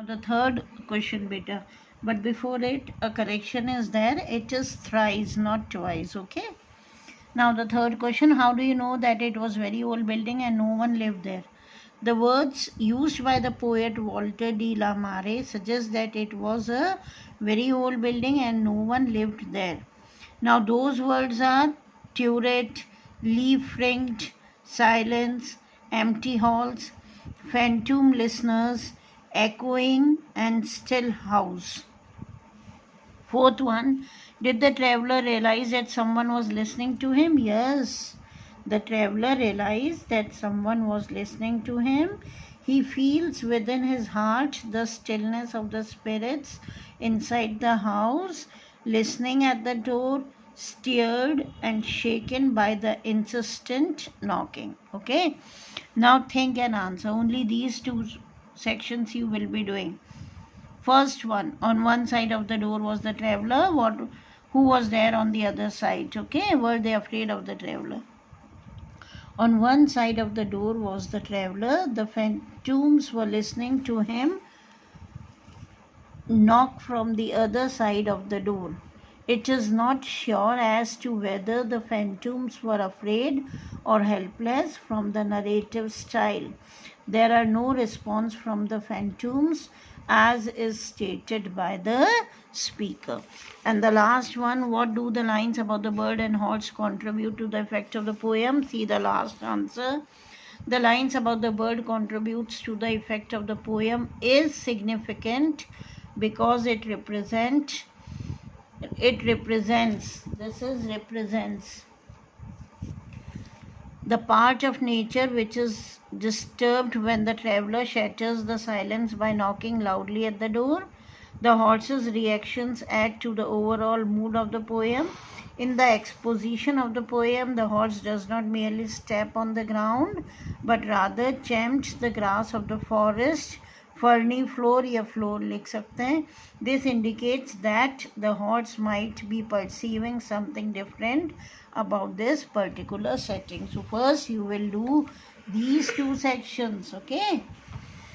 Now the third question, beta. But before it, a correction is there. It is thrice, not twice. Okay. Now the third question. How do you know that it was very old building and no one lived there? The words used by the poet Walter de la Mare suggest that it was a very old building and no one lived there. Now those words are turret, leaf-ringed, silence, empty halls, phantom listeners, echoing, and still house. Fourth one, did the traveler realize that someone was listening to him? Yes, the traveler realized that someone was listening to him. He feels within his heart the stillness of the spirits inside the house, listening at the door, stirred and shaken by the insistent knocking. Okay, now think and answer. Only these two sections you will be doing. First one, on one side of the door was the traveler. Who was there on the other side? Okay, were they afraid of the traveler? On one side of the door was the traveler. The phantoms were listening to him knock from the other side of the door. It is not sure as to whether the phantoms were afraid or helpless from the narrative style. There are no response from the phantoms as is stated by the speaker. And the last one, what do the lines about the bird and horse contribute to the effect of the poem? See the last answer. The lines about the bird contributes to the effect of the poem is significant because it represents the part of nature which is disturbed when the traveler shatters the silence by knocking loudly at the door. The horse's reactions add to the overall mood of the poem. In the exposition of the poem, the horse does not merely step on the ground, but rather champs the grass of the forest. Ferny floor या floor लिख सकते हैं. This indicates that the horse might be perceiving something different about this particular setting. So first you will do these two sections, okay?